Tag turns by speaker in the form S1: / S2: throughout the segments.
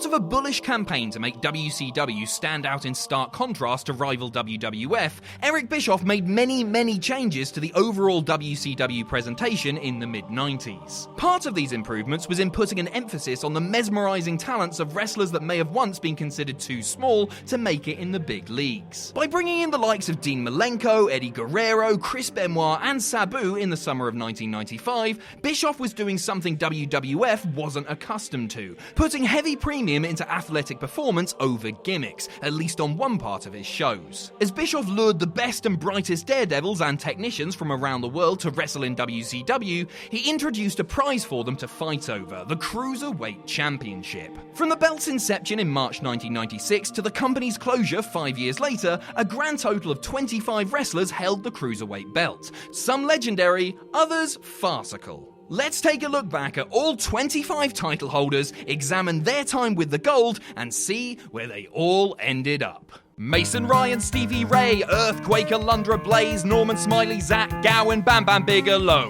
S1: part of a bullish campaign to make WCW stand out in stark contrast to rival WWF, Eric Bischoff made many changes to the overall WCW presentation in the mid-90s. Part of these improvements was in putting an emphasis on the mesmerizing talents of wrestlers that may have once been considered too small to make it in the big leagues. By bringing in the likes of Dean Malenko, Eddie Guerrero, Chris Benoit, and Sabu in the summer of 1995, Bischoff was doing something WWF wasn't accustomed to, putting heavy premium into athletic performance over gimmicks, at least on one part of his shows. As Bischoff lured the best and brightest daredevils and technicians from around the world to wrestle in WCW, he introduced a prize for them to fight over, the Cruiserweight Championship. From the belt's inception in March 1996 to the company's closure 5 years later, a grand total of 25 wrestlers held the Cruiserweight belt, some legendary, others farcical. Let's take a look back at all 25 title holders, examine their time with the gold, and see where they all ended up. Mason Ryan, Stevie Ray, Earthquake, Alundra Blaze, Norman Smiley, Zach Gowen, Bam Bam Bigelow,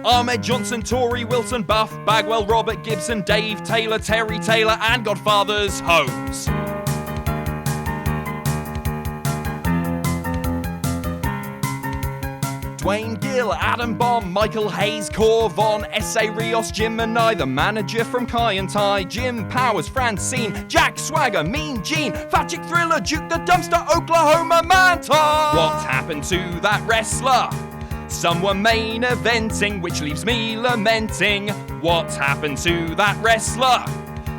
S1: Ahmed Johnson, Torrey Wilson, Buff Bagwell, Robert Gibson, Dave Taylor, Terry Taylor, and Godfather's Holmes. Dwayne Gill, Adam Bomb, Michael Hayes, Cor Von, S.A. Rios, Jim Manai, the manager from Kai and Tai, Jim Powers, Francine, Jack Swagger, Mean Gene, Fat Chick Thriller, Duke the Dumpster, Oklahoma Manta. What happened to that wrestler? Some were main eventing, which leaves me lamenting. What happened to that wrestler?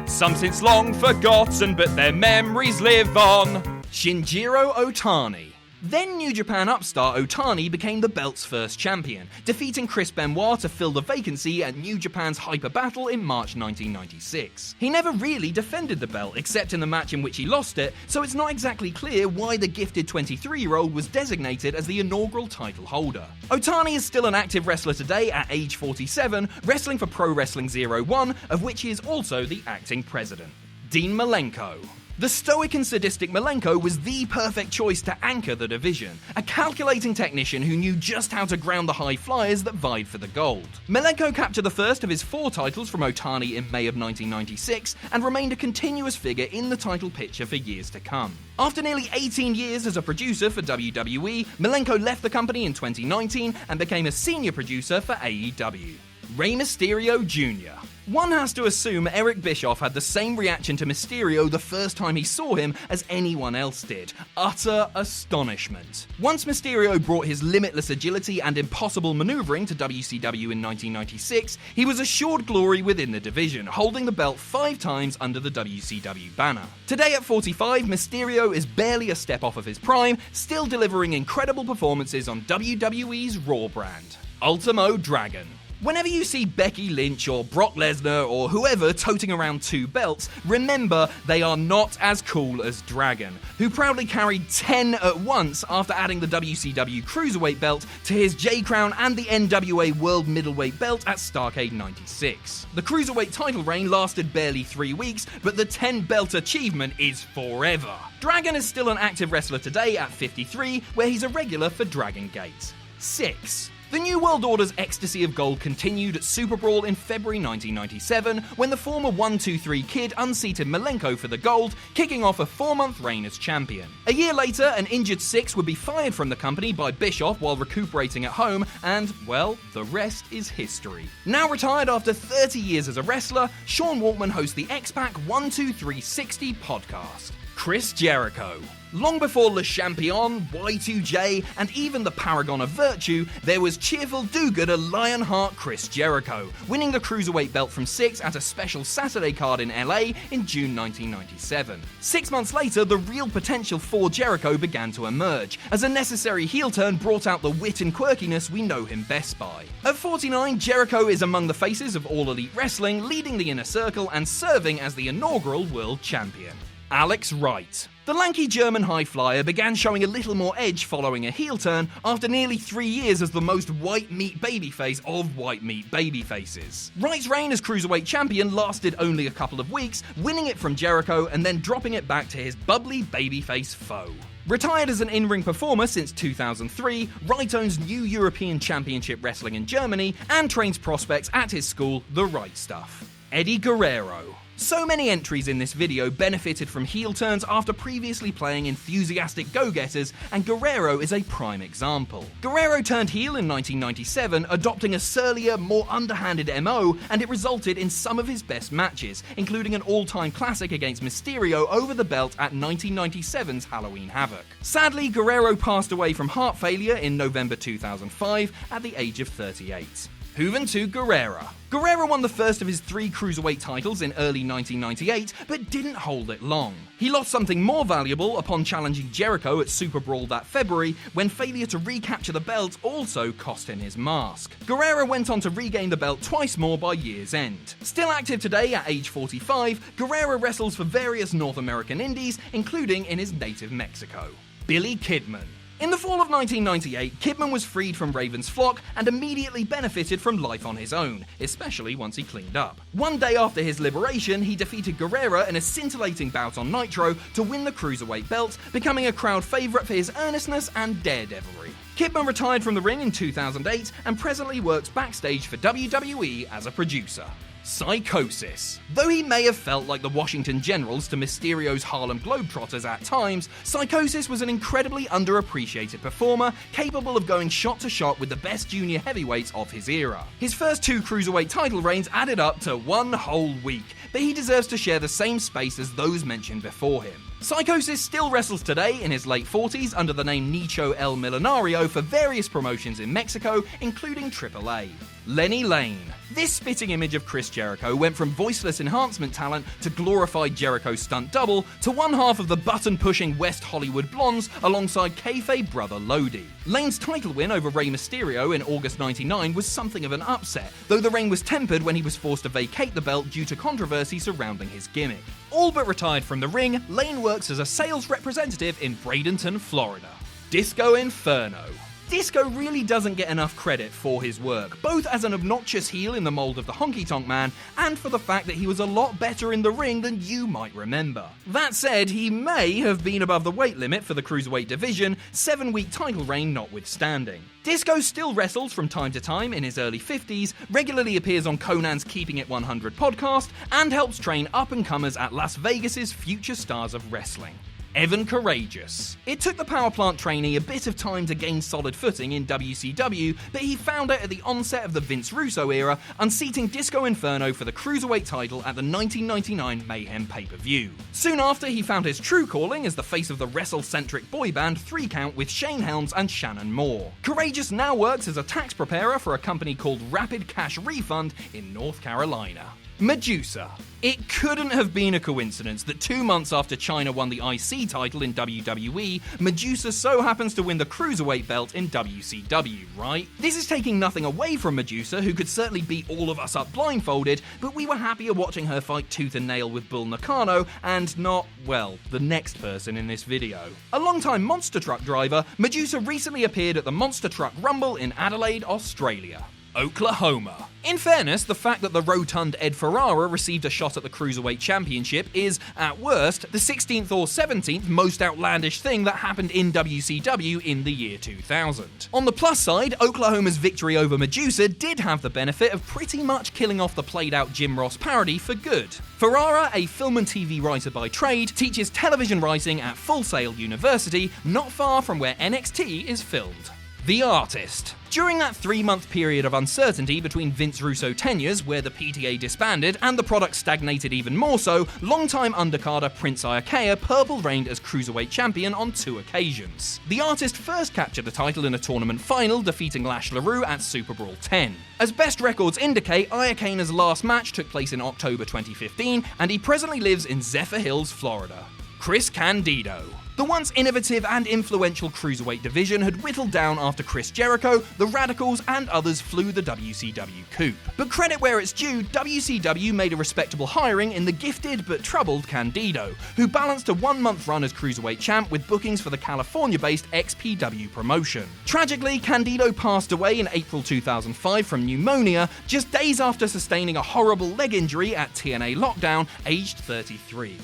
S1: Some since long forgotten, but their memories live on. Shinjiro Otani. Then New Japan upstart Otani became the belt's first champion, defeating Chris Benoit to fill the vacancy at New Japan's Hyper Battle in March 1996. He never really defended the belt, except in the match in which he lost it, so it's not exactly clear why the gifted 23-year-old was designated as the inaugural title holder. Otani is still an active wrestler today at age 47, wrestling for Pro Wrestling 01, of which he is also the acting president. Dean Malenko. The stoic and sadistic Malenko was the perfect choice to anchor the division, a calculating technician who knew just how to ground the high flyers that vied for the gold. Malenko captured the first of his 4 titles from Otani in May of 1996 and remained a continuous figure in the title picture for years to come. After nearly 18 years as a producer for WWE, Malenko left the company in 2019 and became a senior producer for AEW. Rey Mysterio Jr. One has to assume Eric Bischoff had the same reaction to Mysterio the first time he saw him as anyone else did. Utter astonishment. Once Mysterio brought his limitless agility and impossible maneuvering to WCW in 1996, he was assured glory within the division, holding the belt 5 times under the WCW banner. Today at 45, Mysterio is barely a step off of his prime, still delivering incredible performances on WWE's Raw brand. Ultimo Dragon. Whenever you see Becky Lynch or Brock Lesnar or whoever toting around 2 belts, remember they are not as cool as Dragon, who proudly carried 10 at once after adding the WCW Cruiserweight belt to his J-Crown and the NWA World Middleweight belt at Starrcade 96. The Cruiserweight title reign lasted barely 3 weeks, but the 10-belt achievement is forever. Dragon is still an active wrestler today at 53, where he's a regular for Dragon Gate. 6. The New World Order's ecstasy of gold continued at Super Brawl in February 1997, when the former 1-2-3 Kid unseated Malenko for the gold, kicking off a 4-month reign as champion. A year later, an injured Six would be fired from the company by Bischoff while recuperating at home, and, well, the rest is history. Now retired after 30 years as a wrestler, Sean Waltman hosts the X-Pac 1-2-3-60 podcast. Chris Jericho. Long before Le Champion, Y2J, and even the Paragon of Virtue, there was cheerful do-gooder Lionheart Chris Jericho, winning the Cruiserweight belt from Six at a special Saturday card in LA in June 1997. 6 months later, the real potential for Jericho began to emerge, as a necessary heel turn brought out the wit and quirkiness we know him best by. At 49, Jericho is among the faces of All Elite Wrestling, leading the Inner Circle and serving as the inaugural World Champion. Alex Wright. The lanky German high flyer began showing a little more edge following a heel turn after nearly 3 years as the most white meat babyface of white meat babyfaces. Wright's reign as Cruiserweight champion lasted only a couple of weeks, winning it from Jericho and then dropping it back to his bubbly babyface foe. Retired as an in-ring performer since 2003, Wright owns New European Championship Wrestling in Germany and trains prospects at his school, The Right Stuff. Eddie Guerrero. So many entries in this video benefited from heel turns after previously playing enthusiastic go-getters, and Guerrero is a prime example. Guerrero turned heel in 1997, adopting a surlier, more underhanded MO, and it resulted in some of his best matches, including an all-time classic against Mysterio over the belt at 1997's Halloween Havoc. Sadly, Guerrero passed away from heart failure in November 2005 at the age of 38. Juventud Guerrera. Guerrero won the first of his 3 Cruiserweight titles in early 1998, but didn't hold it long. He lost something more valuable upon challenging Jericho at Super Brawl that February, when failure to recapture the belt also cost him his mask. Guerrero went on to regain the belt twice more by year's end. Still active today at age 45, Guerrero wrestles for various North American indies, including in his native Mexico. Billy Kidman. In the fall of 1998, Kidman was freed from Raven's flock and immediately benefited from life on his own, especially once he cleaned up. One day after his liberation, he defeated Guerrero in a scintillating bout on Nitro to win the Cruiserweight belt, becoming a crowd favourite for his earnestness and daredevilry. Kidman retired from the ring in 2008 and presently works backstage for WWE as a producer. Psychosis. Though he may have felt like the Washington Generals to Mysterio's Harlem Globetrotters at times, Psychosis was an incredibly underappreciated performer, capable of going shot to shot with the best junior heavyweights of his era. His first 2 Cruiserweight title reigns added up to 1 whole week, but he deserves to share the same space as those mentioned before him. Psychosis still wrestles today in his late 40s under the name Nicho El Milenario for various promotions in Mexico, including AAA. Lenny Lane. This spitting image of Chris Jericho went from voiceless enhancement talent to glorified Jericho stunt double to one half of the button-pushing West Hollywood Blondes alongside kayfabe brother Lodi. Lane's title win over Rey Mysterio in August '99 was something of an upset, though the reign was tempered when he was forced to vacate the belt due to controversy surrounding his gimmick. All but retired from the ring, Lane works as a sales representative in Bradenton, Florida. Disco Inferno. Disco really doesn't get enough credit for his work, both as an obnoxious heel in the mold of the Honky Tonk Man, and for the fact that he was a lot better in the ring than you might remember. That said, he may have been above the weight limit for the Cruiserweight division, 7-week title reign notwithstanding. Disco still wrestles from time to time in his early 50s, regularly appears on Conan's Keeping It 100 podcast, and helps train up-and-comers at Las Vegas's Future Stars of Wrestling. Evan Courageous. It took the power plant trainee a bit of time to gain solid footing in WCW, but he found it at the onset of the Vince Russo era, unseating Disco Inferno for the Cruiserweight title at the 1999 Mayhem pay-per-view. Soon after, he found his true calling as the face of the wrestle-centric boy band 3 Count with Shane Helms and Shannon Moore. Courageous now works as a tax preparer for a company called Rapid Cash Refund in North Carolina. Medusa. It couldn't have been a coincidence that 2 months after Chyna won the IC title in WWE, Medusa so happens to win the Cruiserweight belt in WCW, right? This is taking nothing away from Medusa, who could certainly beat all of us up blindfolded, but we were happier watching her fight tooth and nail with Bull Nakano and not, well, the next person in this video. A longtime monster truck driver, Medusa recently appeared at the Monster Truck Rumble in Adelaide, Australia. Oklahoma. In fairness, the fact that the rotund Ed Ferrara received a shot at the Cruiserweight Championship is, at worst, the 16th or 17th most outlandish thing that happened in WCW in the year 2000. On the plus side, Oklahoma's victory over Medusa did have the benefit of pretty much killing off the played-out Jim Ross parody for good. Ferrara, a film and TV writer by trade, teaches television writing at Full Sail University, not far from where NXT is filmed. The Artist. During that 3-month period of uncertainty between Vince Russo tenures, where the PTA disbanded and the product stagnated even more so, longtime undercarder Prince Iaukea purple-reigned as Cruiserweight champion on 2 occasions. The Artist first captured the title in a tournament final, defeating Lash LaRue at Super Brawl 10. As best records indicate, Iaukeena's last match took place in October 2015, and he presently lives in Zephyr Hills, Florida. Chris Candido. The once innovative and influential Cruiserweight division had whittled down after Chris Jericho, the Radicals, and others flew the WCW coop. But credit where it's due, WCW made a respectable hiring in the gifted but troubled Candido, who balanced a 1-month run as Cruiserweight champ with bookings for the California-based XPW promotion. Tragically, Candido passed away in April 2005 from pneumonia, just days after sustaining a horrible leg injury at TNA Lockdown, aged 33.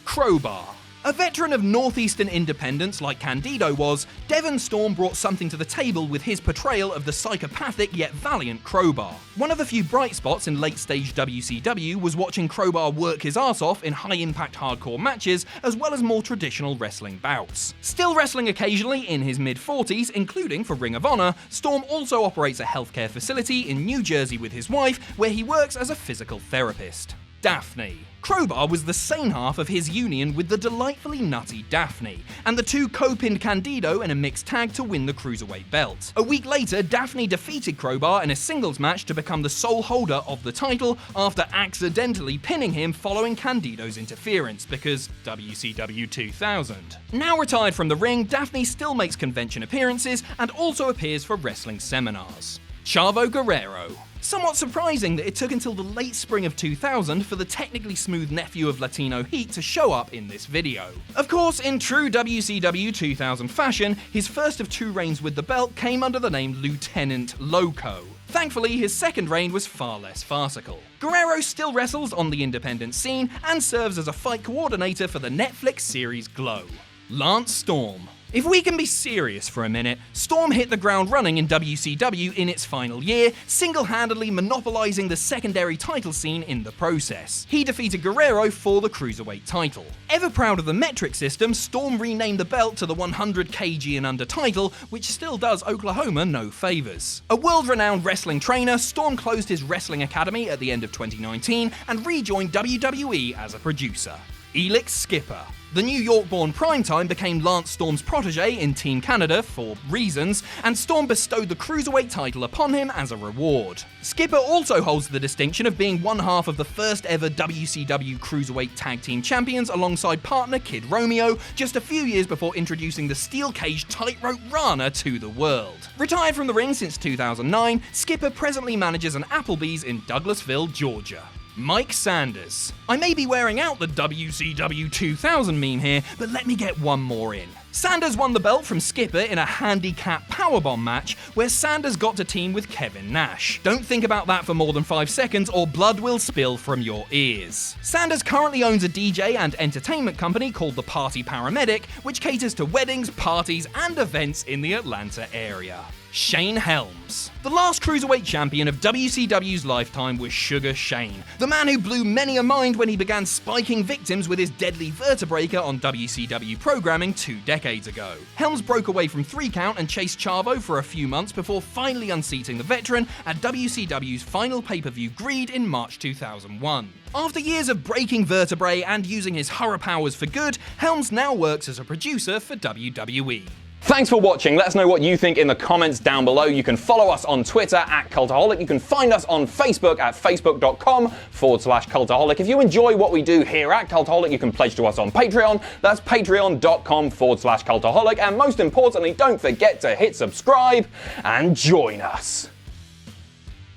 S1: Crowbar. A veteran of northeastern independence like Candido was, Devon Storm brought something to the table with his portrayal of the psychopathic yet valiant Crowbar. One of the few bright spots in late-stage WCW was watching Crowbar work his arse off in high-impact hardcore matches, as well as more traditional wrestling bouts. Still wrestling occasionally in his mid-40s, including for Ring of Honor, Storm also operates a healthcare facility in New Jersey with his wife, where he works as a physical therapist. Daphne. Crowbar was the sane half of his union with the delightfully nutty Daphne, and the two co-pinned Candido in a mixed tag to win the Cruiserweight belt. A week later, Daphne defeated Crowbar in a singles match to become the sole holder of the title after accidentally pinning him following Candido's interference, because WCW 2000. Now retired from the ring, Daphne still makes convention appearances and also appears for wrestling seminars. CHAVO Guerrero. Somewhat surprising that it took until the late spring of 2000 for the technically smooth nephew of Latino Heat to show up in this video. Of course, in true WCW 2000 fashion, his first of two reigns with the belt came under the name Lieutenant Loco. Thankfully, his second reign was far less farcical. Guerrero still wrestles on the independent scene and serves as a fight coordinator for the Netflix series Glow. Lance Storm. If we can be serious for a minute, Storm hit the ground running in WCW in its final year, single-handedly monopolizing the secondary title scene in the process. He defeated Guerrero for the Cruiserweight title. Ever proud of the metric system, Storm renamed the belt to the 100 kg and under title, which still does Oklahoma no favors. A world-renowned wrestling trainer, Storm closed his wrestling academy at the end of 2019 and rejoined WWE as a producer. Elix Skipper. The New York-born Primetime became Lance Storm's protege in Team Canada for reasons, and Storm bestowed the Cruiserweight title upon him as a reward. Skipper also holds the distinction of being one half of the first ever WCW Cruiserweight Tag Team Champions alongside partner Kid Romeo, just a few years before introducing the steel cage tightrope Rana to the world. Retired from the ring since 2009, Skipper presently manages an Applebee's in Douglasville, Georgia. Mike Sanders. I may be wearing out the WCW 2000 meme here, but let me get one more in. Sanders won the belt from Skipper in a handicap powerbomb match where Sanders got to team with Kevin Nash. Don't think about that for more than 5 seconds or blood will spill from your ears. Sanders currently owns a DJ and entertainment company called The Party Paramedic, which caters to weddings, parties, and events in the Atlanta area. Shane Helms. The last Cruiserweight champion of WCW's lifetime was Sugar Shane, the man who blew many a mind when he began spiking victims with his deadly vertebraker on WCW programming 2 decades ago. Helms broke away from 3 Count and chased Chavo for a few months before finally unseating the veteran at WCW's final pay-per-view Greed in March 2001. After years of breaking vertebrae and using his horror powers for good, Helms now works as a producer for WWE.
S2: Thanks for watching. Let us know what you think in the comments down below. You can follow us on Twitter at Cultaholic. You can find us on Facebook at facebook.com/Cultaholic. If you enjoy what we do here at Cultaholic, you can pledge to us on Patreon. That's patreon.com/Cultaholic. And most importantly, don't forget to hit subscribe and join us.